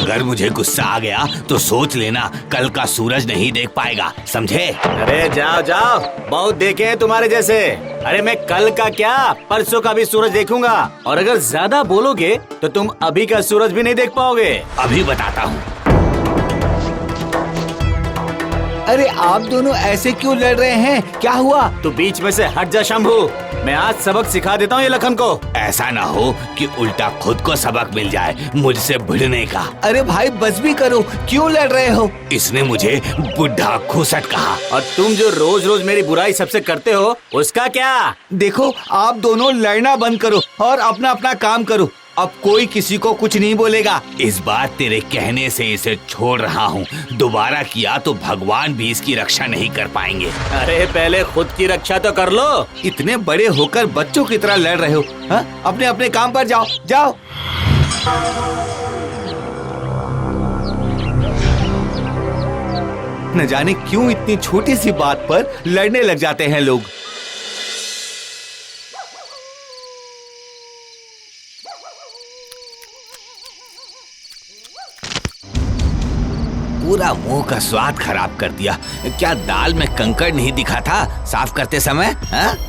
अगर मुझे गुस्सा आ गया तो सोच लेना कल का सूरज नहीं देख पाएगा, समझे? अरे जाओ जाओ, बहुत देखे हैं तुम्हारे जैसे। अरे मैं कल का क्या, परसों का भी सूरज देखूंगा, और अगर ज्यादा बोलोगे तो तुम अभी का सूरज भी नहीं देख पाओगे। अभी बताता हूँ। अरे आप दोनों ऐसे क्यों लड़ रहे हैं? क्या हुआ? तू बीच में से हट जा शंभू, मैं आज सबक सिखा देता हूँ ये लखन को। ऐसा ना हो कि उल्टा खुद को सबक मिल जाए मुझसे भिड़ने का। अरे भाई बस भी करो, क्यों लड़ रहे हो? इसने मुझे बुढ़ा खुसट कहा। और तुम जो रोज रोज मेरी बुराई सबसे करते हो उसका क्या? देखो आप दोनों लड़ना बंद करो और अपना अपना काम करो। अब कोई किसी को कुछ नहीं बोलेगा। इस बार तेरे कहने से इसे छोड़ रहा हूँ, दोबारा किया तो भगवान भी इसकी रक्षा नहीं कर पाएंगे। अरे पहले खुद की रक्षा तो कर लो। इतने बड़े होकर बच्चों की तरह लड़ रहे हो, हाँ? अपने अपने काम पर जाओ जाओ। न जाने क्यों इतनी छोटी सी बात पर लड़ने लग जाते हैं लोग। पूरा मुंह का स्वाद खराब कर दिया। क्या दाल में कंकड़ नहीं दिखा था साफ करते समय?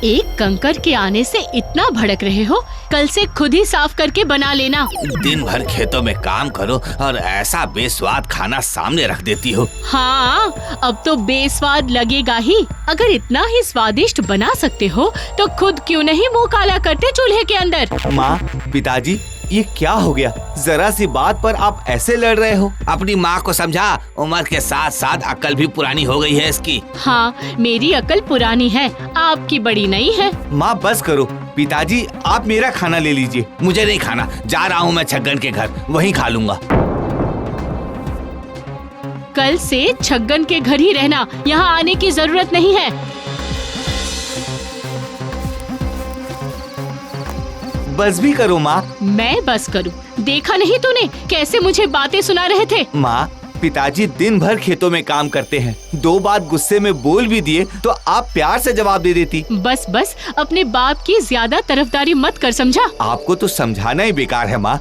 एक कंकड़ के आने से इतना भड़क रहे हो? कल से खुद ही साफ करके बना लेना। दिन भर खेतों में काम करो और ऐसा बेस्वाद खाना सामने रख देती हो। हाँ, अब तो बेस्वाद लगेगा ही। अगर इतना ही स्वादिष्ट बना सकते हो तो खुद क्यों नहीं मुंह काला करते चूल्हे के अंदर? माँ, पिताजी, ये क्या हो गया? जरा सी बात पर आप ऐसे लड़ रहे हो। अपनी माँ को समझा, उम्र के साथ साथ अकल भी पुरानी हो गई है इसकी। हाँ, मेरी अकल पुरानी है, आपकी बड़ी नई है। माँ बस करो। पिताजी आप मेरा खाना ले लीजिए। मुझे नहीं खाना, जा रहा हूँ मैं छगन के घर, वहीं खा लूंगा। कल से छगन के घर ही रहना, यहाँ आने की जरूरत नहीं है। बस भी करो माँ। मैं बस करूं? देखा नहीं तूने कैसे मुझे बातें सुना रहे थे? माँ, पिताजी दिन भर खेतों में काम करते हैं, दो बात गुस्से में बोल भी दिए तो आप प्यार से जवाब दे देती। बस बस, अपने बाप की ज्यादा तरफदारी मत कर, समझा? आपको तो समझाना ही बेकार है माँ।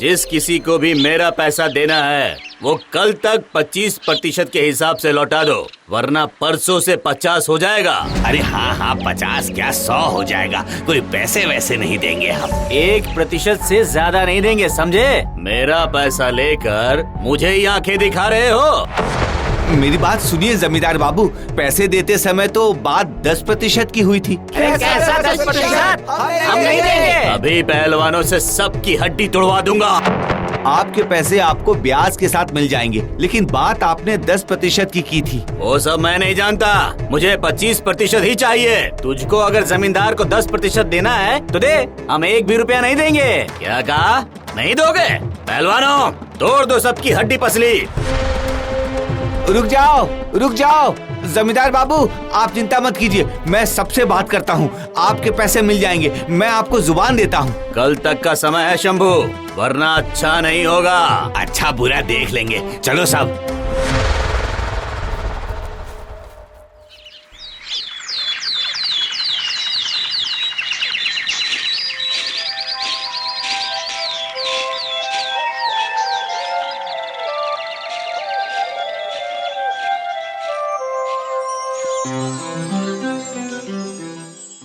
जिस किसी को भी मेरा पैसा देना है वो कल तक 25% के हिसाब से लौटा दो, वरना परसों से 50 हो जाएगा। अरे हाँ, 50 क्या 100 हो जाएगा। कोई पैसे वैसे नहीं देंगे हम। 1% से ज्यादा नहीं देंगे, समझे? मेरा पैसा लेकर मुझे ही आंखें दिखा रहे हो। मेरी बात सुनिए जमींदार बाबू, पैसे देते समय तो बात 10% की हुई थी। कैसा 10%? हम नहीं देंगे। अभी पहलवानों से सबकी हड्डी तोड़वा दूंगा। आपके पैसे आपको ब्याज के साथ मिल जाएंगे, लेकिन बात आपने 10% की थी। वो सब मैं नहीं जानता, मुझे 25% ही चाहिए। तुझको अगर जमींदार को 10% देना है तो दे, हम 1 भी रुपया नहीं देंगे। क्या कहा? नहीं दोगे? पहलवानों तोड़ दो सबकी हड्डी पसली। रुक जाओ जमींदार बाबू, आप चिंता मत कीजिए, मैं सबसे बात करता हूँ, आपके पैसे मिल जाएंगे। मैं आपको जुबान देता हूँ। कल तक का समय है शंभू, वरना अच्छा नहीं होगा। अच्छा बुरा देख लेंगे, चलो सब।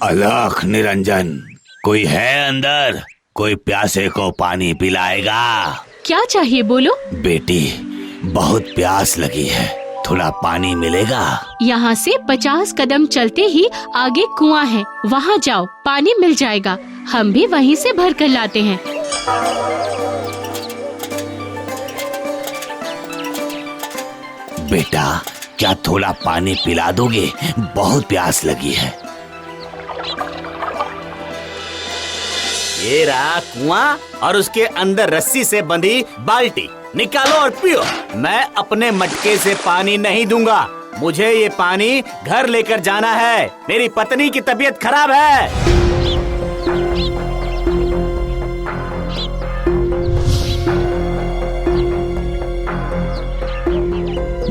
अलख निरंजन, कोई है अंदर? कोई प्यासे को पानी पिलाएगा? क्या चाहिए बोलो? बेटी, बहुत प्यास लगी है, थोड़ा पानी मिलेगा? यहाँ से 50 कदम चलते ही आगे कुआं है, वहाँ जाओ, पानी मिल जाएगा। हम भी वहीं से भर कर लाते हैं। बेटा, क्या थोड़ा पानी पिला दोगे? बहुत प्यास लगी है। ये रहा कुआं और उसके अंदर रस्सी से बंधी बाल्टी, निकालो और पियो। मैं अपने मटके से पानी नहीं दूंगा, मुझे ये पानी घर लेकर जाना है। मेरी पत्नी की तबीयत खराब है।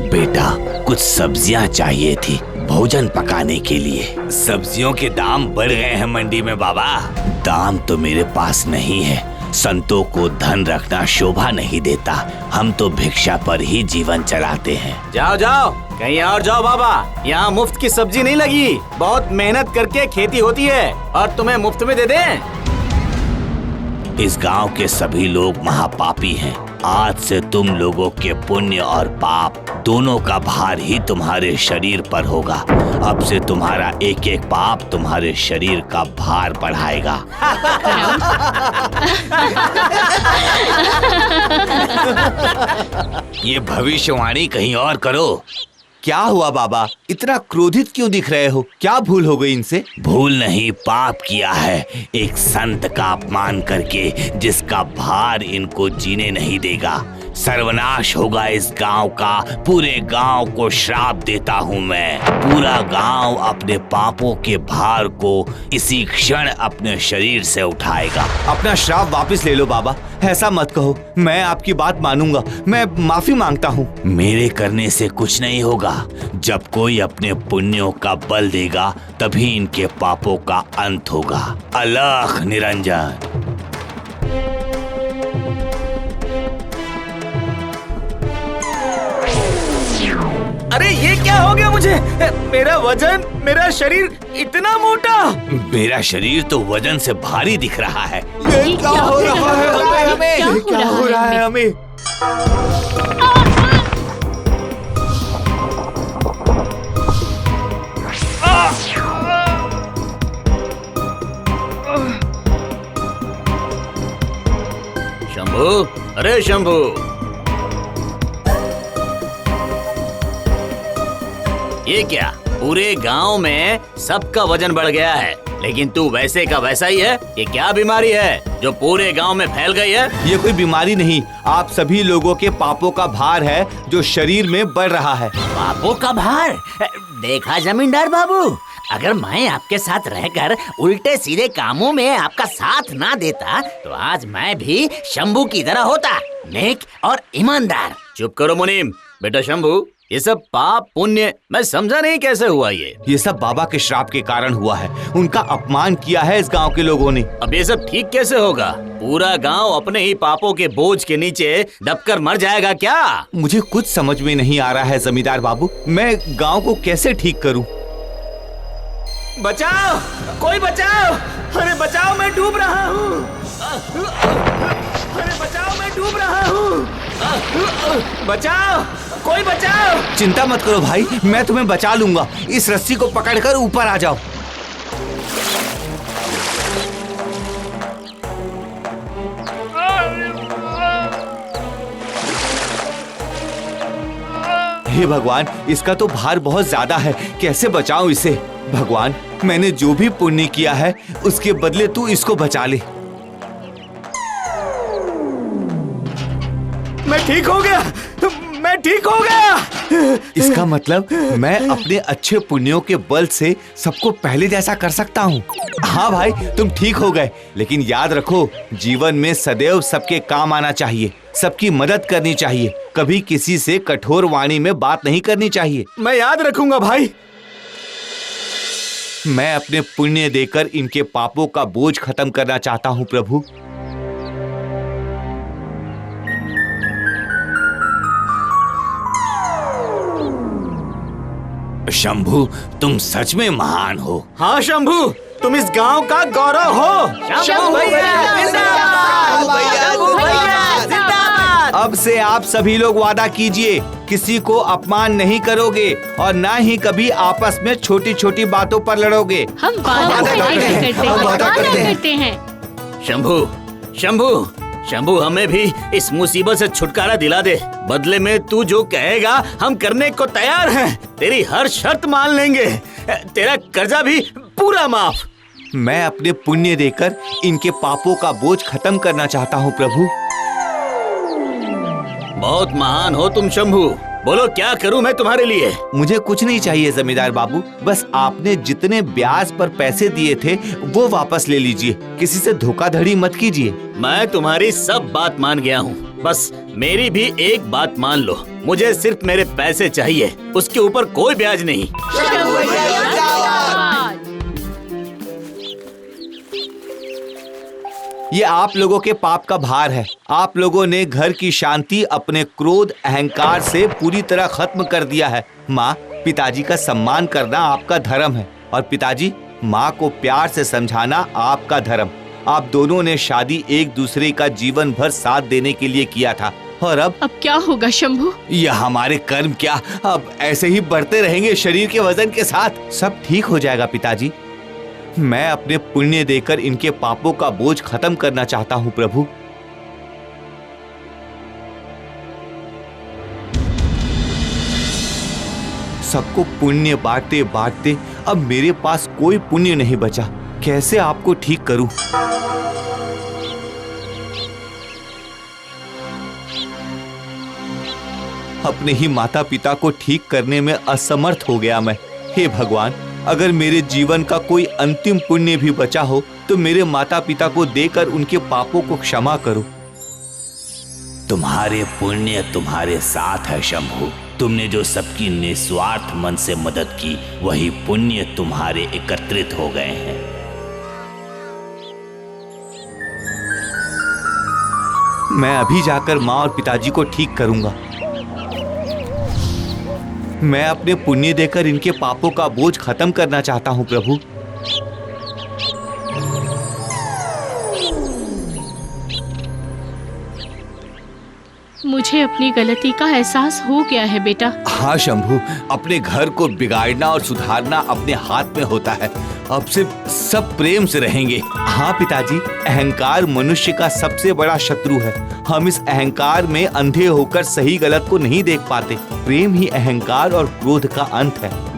बेटा, कुछ सब्जियां चाहिए थी भोजन पकाने के लिए। सब्जियों के दाम बढ़ गए हैं मंडी में बाबा। दाम तो मेरे पास नहीं है, संतों को धन रखना शोभा नहीं देता। हम तो भिक्षा पर ही जीवन चलाते हैं। जाओ जाओ, कहीं और जाओ बाबा। यहाँ मुफ्त की सब्जी नहीं लगी, बहुत मेहनत करके खेती होती है और तुम्हें मुफ्त में दे दें। इस गांव के सभी लोग महापापी हैं। आज से तुम लोगों के पुण्य और पाप दोनों का भार ही तुम्हारे शरीर पर होगा। अब से तुम्हारा एक एक पाप तुम्हारे शरीर का भार बढ़ाएगा। ये भविष्यवाणी कहीं और करो। क्या हुआ बाबा, इतना क्रोधित क्यों दिख रहे हो? क्या भूल हो गई इनसे? भूल नहीं, पाप किया है एक संत का अपमान करके, जिसका भार इनको जीने नहीं देगा। सर्वनाश होगा इस गांव का। पूरे गांव को श्राप देता हूँ मैं। पूरा गांव अपने पापों के भार को इसी क्षण अपने शरीर से उठाएगा। अपना श्राप वापस ले लो बाबा, ऐसा मत कहो। मैं आपकी बात मानूंगा, मैं माफी मांगता हूँ। मेरे करने से कुछ नहीं होगा। जब कोई अपने पुण्यों का बल देगा तभी इनके पापों का अंत होगा। अलख निरंजन। अरे ये क्या हो गया मुझे? मेरा वजन, मेरा शरीर इतना मोटा। मेरा शरीर तो वजन से भारी दिख रहा है। ये क्या हो रहा है हमें? क्या हो रहा है हमें? शंभू, अरे शंभू, ये क्या? पूरे गांव में सबका वजन बढ़ गया है, लेकिन तू वैसे का वैसा ही है। ये क्या बीमारी है जो पूरे गांव में फैल गई है? ये कोई बीमारी नहीं, आप सभी लोगों के पापों का भार है जो शरीर में बढ़ रहा है। पापों का भार? देखा जमींदार बाबू, अगर मैं आपके साथ रहकर उल्टे सीधे कामों में आपका साथ ना देता तो आज मैं भी शंभू की तरह होता, नेक और ईमानदार। चुप करो मुनीम। बेटा शंभू, ये सब पाप पुण्य मैं समझा नहीं कैसे हुआ। ये सब बाबा के श्राप के कारण हुआ है। उनका अपमान किया है इस गांव के लोगों ने। अब ये सब ठीक कैसे होगा? पूरा गांव अपने ही पापों के बोझ के नीचे दबकर मर जाएगा क्या? मुझे कुछ समझ में नहीं आ रहा है जमींदार बाबू, मैं गांव को कैसे ठीक करूं? बचाओ, कोई बचाओ! अरे बचाओ, मैं डूब रहा हूँ। अरे बचाओ, मैं डूब रहा हूँ। बचाओ, कोई बचाओ! चिंता मत करो भाई, मैं तुम्हें बचा लूंगा। इस रस्सी को पकड़कर ऊपर आ जाओ। हे भगवान, इसका तो भार बहुत ज्यादा है, कैसे बचाऊं इसे? भगवान, मैंने जो भी पुण्य किया है उसके बदले तू इसको बचा ले। मैं ठीक हो गया, मैं ठीक हो गया। इसका मतलब मैं अपने अच्छे पुण्यों के बल से सबको पहले जैसा कर सकता हूँ। हाँ भाई, तुम ठीक हो गए, लेकिन याद रखो, जीवन में सदैव सबके काम आना चाहिए, सबकी मदद करनी चाहिए, कभी किसी से कठोर वाणी में बात नहीं करनी चाहिए। मैं याद रखूंगा भाई। मैं अपने पुण्य देकर इनके पापों का बोझ खत्म करना चाहता हूँ प्रभु। शंभू, तुम सच में महान हो। हाँ शंभू, तुम इस गांव का गौरव हो। शंभू भैया जिंदाबाद! शंभू भैया जिंदाबाद! अब से आप सभी लोग वादा कीजिए, किसी को अपमान नहीं करोगे और ना ही कभी आपस में छोटी छोटी बातों पर लड़ोगे। हम वादा करते हैं। शंभू, शंभू, शंभू, हमें भी इस मुसीबत से छुटकारा दिला दे। बदले में तू जो कहेगा हम करने को तैयार हैं। तेरी हर शर्त मान लेंगे, तेरा कर्जा भी पूरा माफ। मैं अपने पुण्य देकर इनके पापों का बोझ खत्म करना चाहता हूँ प्रभु। बहुत महान हो तुम शंभू। बोलो क्या करूं मैं तुम्हारे लिए? मुझे कुछ नहीं चाहिए जमींदार बाबू, बस आपने जितने ब्याज पर पैसे दिए थे वो वापस ले लीजिए। किसी से धोखाधड़ी मत कीजिए। मैं तुम्हारी सब बात मान गया हूँ, बस मेरी भी एक बात मान लो। मुझे सिर्फ मेरे पैसे चाहिए, उसके ऊपर कोई ब्याज नहीं। ये आप लोगों के पाप का भार है। आप लोगों ने घर की शांति अपने क्रोध अहंकार से पूरी तरह खत्म कर दिया है। माँ, पिताजी का सम्मान करना आपका धर्म है और पिताजी, माँ को प्यार से समझाना आपका धर्म। आप दोनों ने शादी एक दूसरे का जीवन भर साथ देने के लिए किया था और अब क्या होगा शंभू? यह हमारे कर्म क्या अब ऐसे ही बढ़ते रहेंगे शरीर के वजन के साथ? सब ठीक हो जाएगा पिताजी। मैं अपने पुण्य देकर इनके पापों का बोझ खत्म करना चाहता हूँ प्रभु। सबको पुण्य बांटते बांटते अब मेरे पास कोई पुण्य नहीं बचा। कैसे आपको ठीक करूं? अपने ही माता पिता को ठीक करने में असमर्थ हो गया मैं। हे भगवान, अगर मेरे जीवन का कोई अंतिम पुण्य भी बचा हो तो मेरे माता पिता को देकर उनके पापों को क्षमा करो। तुम्हारे पुण्य तुम्हारे साथ है शंभू। तुमने जो सबकी निस्वार्थ मन से मदद की, वही पुण्य तुम्हारे एकत्रित हो गए हैं। मैं अभी जाकर माँ और पिताजी को ठीक करूंगा। मैं अपने पुण्य देकर इनके पापों का बोझ खत्म करना चाहता हूँ प्रभु। मुझे अपनी गलती का एहसास हो गया है बेटा। हाँ शंभू, अपने घर को बिगाड़ना और सुधारना अपने हाथ में होता है। अब से सब प्रेम से रहेंगे। हाँ पिताजी, अहंकार मनुष्य का सबसे बड़ा शत्रु है। हम इस अहंकार में अंधे होकर सही गलत को नहीं देख पाते। प्रेम ही अहंकार और क्रोध का अंत है।